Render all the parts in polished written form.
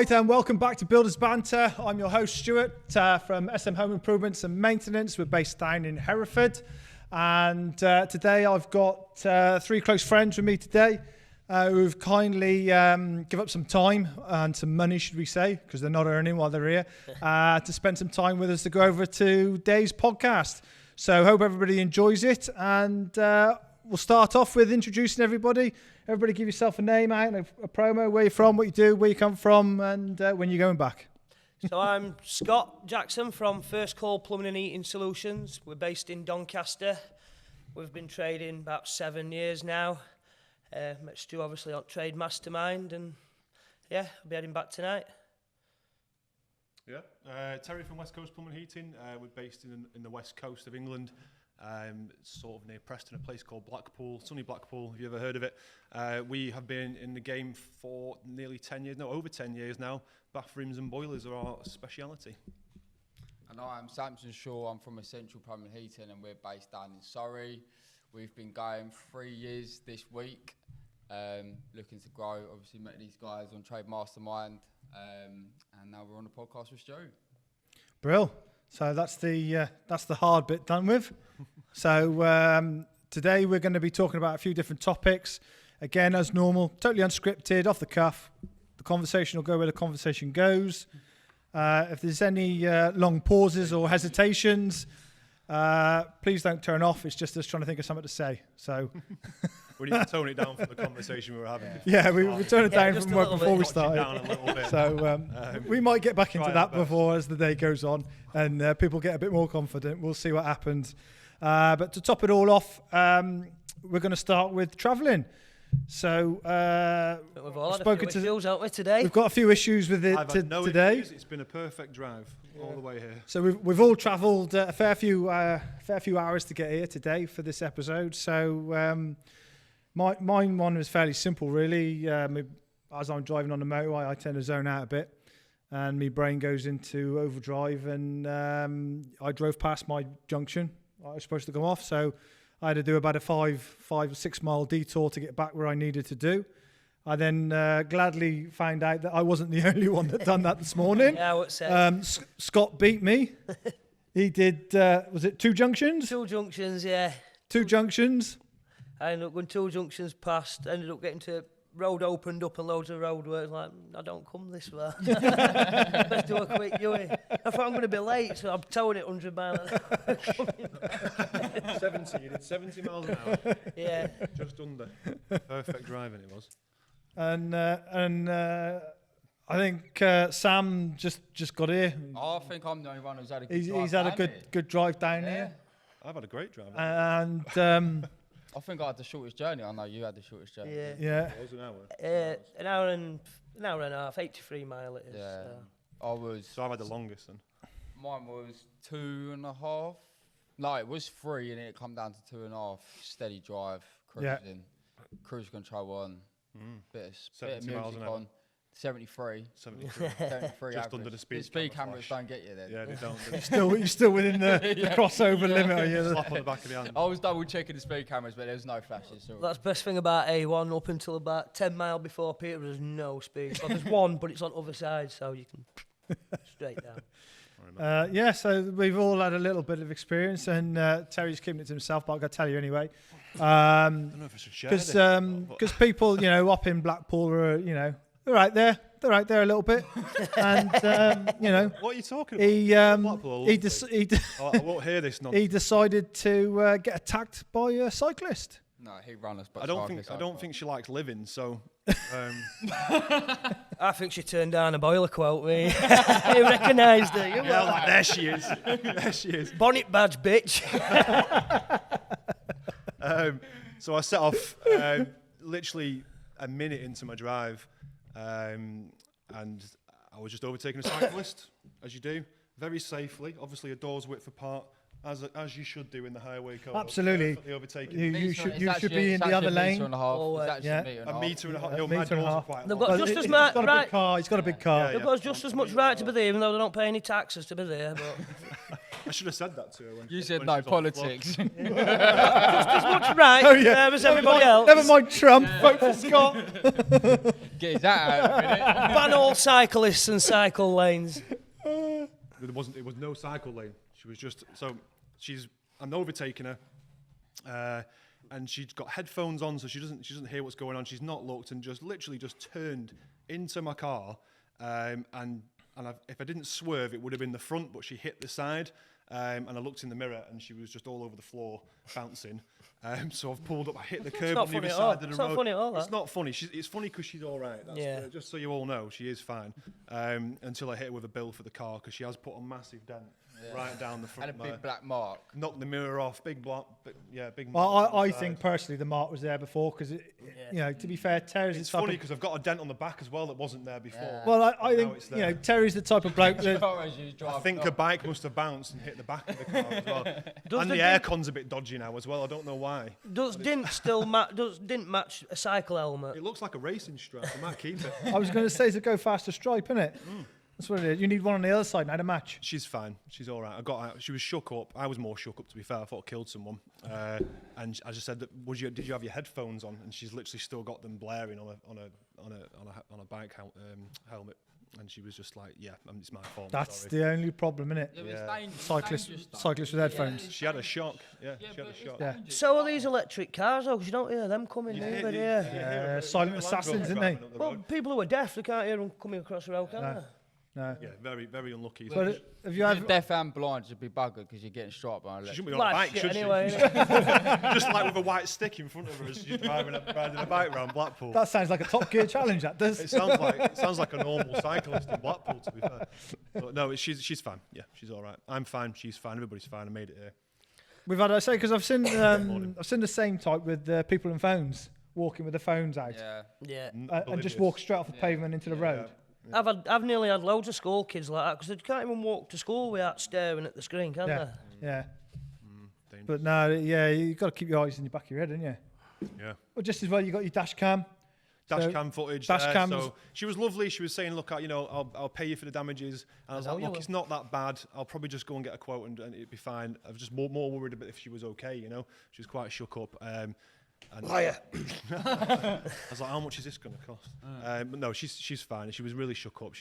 Right, and welcome back to Builders Banter. I'm your host, Stuart, from SM Home Improvements and Maintenance. We're based down in Hereford. And today I've got three close friends with me today who've kindly give up some time and some money, should we say, because they're not earning while they're here, to spend some time with us to go over today's podcast. So hope everybody enjoys it. And we'll start off with introducing everybody. Everybody give yourself a name out, a promo, where you're from, what you do, where you come from, and when you're going back. So I'm Scott Jackson from First Call Plumbing and Heating Solutions. We're based in Doncaster. We've been trading about 7 years now. Met Stu obviously on Trade Mastermind, and yeah, I'll be heading back tonight. Yeah, Terry from West Coast Plumbing and Heating. We're based in the west coast of England. Sort of near Preston, a place called Blackpool, sunny Blackpool, have you ever heard of it? We have been in the game for nearly 10 years, no, over 10 years now. Bathrooms and boilers are our speciality. And I'm Samson Shaw, I'm from Essential Plumbing and Heating, and we're based down in Surrey. We've been going 3 years this week, looking to grow. Obviously met these guys on Trade Mastermind, and now we're on the podcast with Stu. Brill. So that's the hard bit done with. So today we're going to be talking about a few different topics. Again, as normal, totally unscripted, off the cuff. The conversation will go where the conversation goes. If there's any long pauses or hesitations, please don't turn off. It's just us trying to think of something to say. So We need to tone it down from the conversation we were having. Yeah, we turn it down from before we started. Down a little bit. So we might get back into that before as the day goes on and people get a bit more confident. We'll see what happens. But to top it all off, we're going to start with travelling. So We've all had a few issues, haven't we, today? We've got a few issues with it today. Issues. It's been a perfect drive all the way here. So we've all travelled a fair few hours to get here today for this episode. So mine one was fairly simple, really. As I'm driving on the motorway, I tend to zone out a bit, and my brain goes into overdrive. And I drove past my junction. I was supposed to go off, so I had to do about a 5 or 6 mile detour to get back where I needed to do. I then gladly found out that I wasn't the only one that done that this morning. Yeah, what's that? Scott beat me. He did, was it 2 junctions? 2 junctions, yeah. 2 junctions. I ended up going 2 junctions past, ended up getting to road opened up and loads of road works. Like, I don't come this far. Let's do a quick Yui. I thought I'm going to be late, so I'm towing it 100 miles an hour. 70, you did 70 miles an hour. Yeah. Just under. Perfect driving it was. And I think Sam just got here. I think I'm the only one who's had a good drive. He's had a good drive down here. I've had a great drive. And I think I had the shortest journey. I know you had the shortest journey. Yeah. It was an hour. An hour and a half, 83 mile it is. Yeah. So. So I've had the longest then. Mine was 2.5. No, it was 3, and it come down to 2.5. Steady drive, cruising, cruise control on, bit of music miles an hour. on. 73. 73. 73 Just average. under the speed. The speed cameras don't get you then. Yeah, they don't. You're still within the crossover limit, are you? Slap on the back of the hand. I was double checking the speed cameras, but there was no flashes. So. That's the best thing about A1. Up until about 10 mile before Peter, there's no speed. So there's one, but it's on the other side, so you can straight down. So we've all had a little bit of experience, and Terry's keeping it to himself, but I've got to tell you anyway. I don't know if I should share this. Because people, up in Blackpool are, they're right there. They're right there a little bit, and What are you talking about? I won't hear this nonsense. he decided to get attacked by a cyclist. No, he ran us. I don't think she likes living. So. I think she turned down a boiler quote. Me, you recognised her. Yeah, there she is. There she is. Bonnet badge, bitch. So I set off literally a minute into my drive. And I was just overtaking a cyclist, as you do, very safely. Obviously, a door's width apart, as you should do in the highway code. Absolutely. You should be in the other lane. A metre and a half. A My metre and a doors are half. quite They've long. got just as much right. He's got a big car. They've got just as much right to be there, even though they don't pay any taxes to be there. But I should have said that to her. When You she, said when no she was on the floor. politics. Just as much right as everybody else. Never mind Trump, vote for Scott. Get his hat out in a minute. Ban all cyclists and cycle lanes. It was no cycle lane. She was just I'm overtaking her, and she's got headphones on, so she doesn't hear what's going on. She's not looked and just literally just turned into my car, and if I didn't swerve, it would have been the front, but she hit the side. And I looked in the mirror, and she was just all over the floor, bouncing. So I've pulled up. I hit the curb on the other side of the road. It's not funny at all. It's not funny. It's funny because she's all right. Just so you all know, she is fine. Until I hit her with a bill for the car because she has put a massive dent right down the front. And a big black mark. Knocked the mirror off. Big block. Big. Well, I think personally the mark was there before because, you know, to be fair, Terry's It's the type funny of... because I've got a dent on the back as well that wasn't there before. Yeah. Well, I Now think, it's you there. know, Terry's the type of bloke that... I think her bike must have bounced and hit the back of the car as well. Does And the the aircon's a bit dodgy now as well. I don't know why. Didn't match a cycle helmet. It looks like a racing stripe. I might keep it. I was going to say it's a go faster stripe, isn't it? That's what it is. You need one on the other side now to match. She's fine. She's all right. I got out. She was shook up. I was more shook up, to be fair. I thought I killed someone. And I just said, "Did you have your headphones on?" And she's literally still got them blaring on a bike helmet. And she was just like, "Yeah, it's my fault." That's sorry. the only problem, isn't it? Yeah, but it's dangerous, Cyclists with headphones. She had a shock. Yeah, she had a but shock. Yeah. So are these electric cars, though? Because you don't hear them coming, You do you? hear- But you yeah. hear it. Silent Land assassins, Rover isn't driving they? up the Well, road. people who are deaf, they can't hear them coming across the road, can No. they? No. Yeah, very, very unlucky. But have you You're ever... deaf and blind, you'd be buggered because you're getting struck by an She electric. shouldn't be on a Well, bike, shit, should she? anyway, Just like with a white stick in front of her as she's riding a bike around Blackpool. That sounds like a Top Gear challenge, that does. It sounds like a normal cyclist in Blackpool, to be fair. But no, she's fine. Yeah, she's all right. I'm fine. She's fine. Everybody's fine. I made it here. We've had, I say, because I've seen the same type with people in phones, walking with the phones out, Yeah. and just walk straight off the pavement into the road. I've nearly had loads of school kids like that because they can't even walk to school without staring at the screen, can Yeah, they? yeah. Dangerous. But no, yeah, you got to keep your eyes in the back of your head, haven't you? Yeah. Well, just as well, you got your dash cam. Dash So, cam footage. dash cams- So she was lovely. She was saying, "Look, I'll pay you for the damages." And I was know like, you "Look, will. it's not that bad. I'll probably just go and get a quote and it'd be fine." I was just more worried about if she was okay. You know, she was quite shook up. And Liar. I was like, "How much is this going to cost?" But no, she's fine. She was really shook up.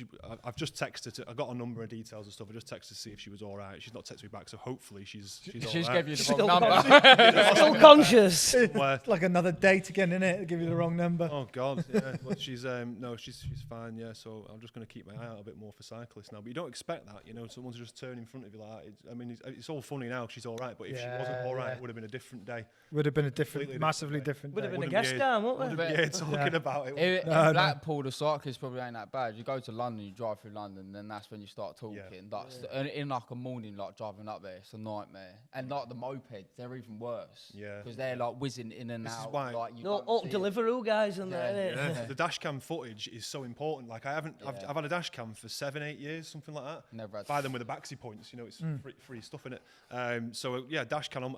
I've just texted her. I got a number of details and stuff. I just texted to see if she was all right. She's not texted me back, so hopefully she's all She right. just gave you the Still wrong number. Still conscious. Where- It's like another date again, isn't it? Give you the wrong number. Oh God, yeah. Well, she's fine, yeah. So I'm just going to keep my eye out a bit more for cyclists now. But you don't expect that, you know, someone to just turn in front of you like that. It's all funny now. She's all right, but if she wasn't all right, Yeah. it would have been a different day. Would have been a Completely massively different. Would have day. been a Wouldn't guest be- down, wouldn't Wouldn't they? be here talking about it. In No. Blackpool, the cyclists probably ain't that bad. You go to London, you drive through London, then that's when you start talking. In like a morning, like driving up there, it's a nightmare. And like the mopeds, they're even worse. Yeah. Because they're like whizzing in and This is out. why- Like you No, can't up see it. Deliveroo guys and Yeah, that, innit? Yeah, the dash cam footage is so important. Like I've had a dash cam for 7-8 years, something like that. Never had Buy them with the Baxi points, you know, it's free stuff in it. So yeah, dash cam.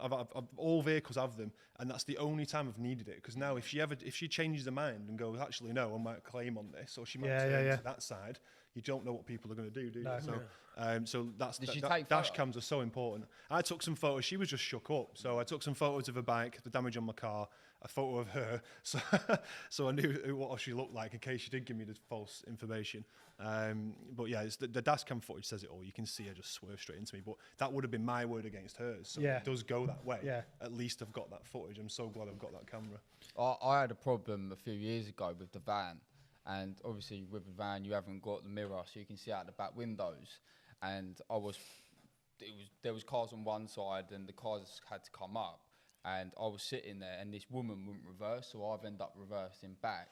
All vehicles have them, and that's the only time I've needed it. Because now, if she changes her mind and goes, actually no, I might claim on this, or she might turn to that side. You don't know what people are going to do you? No. So that's Did she dash take photos? cams are so important. I took some photos. She was just shook up, so I took some photos of her bike, the damage on my car, a photo of her, so I knew what she looked like in case she did give me the false information. But yeah, it's the dash cam footage says it all. You can see her just swerve straight into me, but that would have been my word against hers. So Yeah. it does go that way. Yeah. At least I've got that footage. I'm so glad I've got that camera. I had a problem a few years ago with the van, and obviously with the van you haven't got the mirror, so you can see out the back windows. And there was cars on one side, and the cars had to come up, and I was sitting there, and this woman wouldn't reverse, so I've ended up reversing back,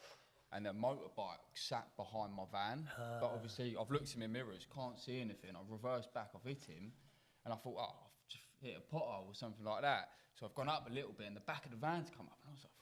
and a motorbike sat behind my van. But obviously I've looked in my mirrors, can't see anything. I've reversed back, I've hit him, and I thought, oh, I've just hit a pothole or something like that. So I've gone up a little bit, and the back of the van's come up, and I was like,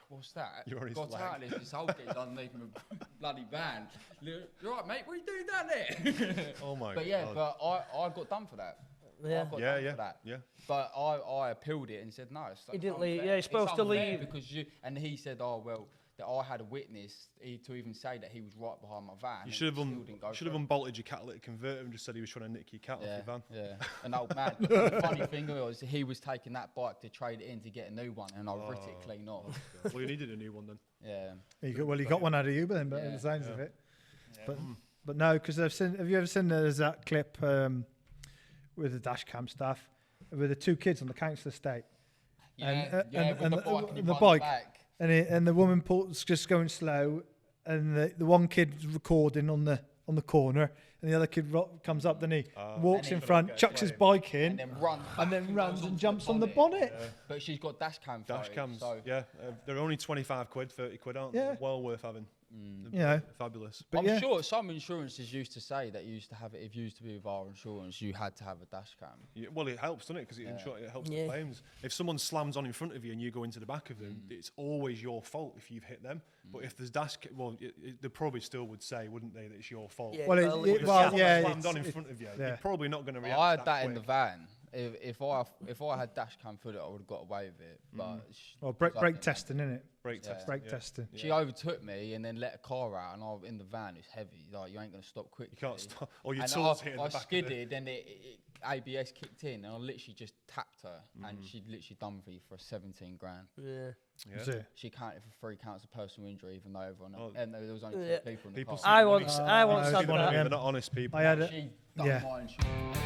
what's that? You're on his Got leg. out, there's this old kid underneath my bloody van. You're right, mate, what are you doing down there? Oh my But yeah, God. but I got done for that. Yeah. I got Yeah, done yeah, for that. yeah. But I appealed it and said no. It's He didn't unfair. leave- yeah, he's supposed It's to unfair leave. because you. And he said, oh well, that I had a witness to even say that he was right behind my van. You should have unbolted your catalytic converter and just said he was trying to nick your cat off your van. Yeah, an old man. The funny thing was he was taking that bike to trade it in to get a new one, and I ripped it clean off. Well, you needed a new one then. Yeah. You got one out of you, then, but the sounds of it. But no, because have you ever seen there's that clip with the dash cam stuff with the two kids on the council estate? Yeah, and with the bike, and the he bike. back. And the woman pulls just going slow, and the one kid recording on the corner, and the other kid comes up, then he walks in front, chucks his bike in, and then runs and jumps on the bonnet. Yeah. But she's got dash cam. Dash cams, so. they're only 25 quid, 30 quid, aren't they? Well worth having. You know, fabulous. But I'm sure some insurances used to say that you used to have it. If you used to be with our insurance, you had to have a dash cam. Yeah, well, it helps, doesn't it? Because it helps the claims. If someone slams on in front of you and you go into the back of them, it's always your fault if you've hit them. But if there's they probably still would say, wouldn't they, that it's your fault? Yeah, If someone slammed on in front of you, yeah. you're probably not going to react. I had that quick. in the van. If I had dash cam footage, I would have got away with it. But brake testing, innit? Brake testing. Brake testing. She overtook me and then let a car out, and I was in the van. It's heavy. Like you ain't gonna stop quickly. You can't stop. Or your And tools hit the I back skidded, and ABS kicked in, and I literally just tapped her, and she literally done me for 17 grand. Yeah. That's it. She counted for 3 counts of personal injury, even though everyone and there was only 2 people in the car. I once had They're that. not honest people. I had it. She done Yeah. my insurance.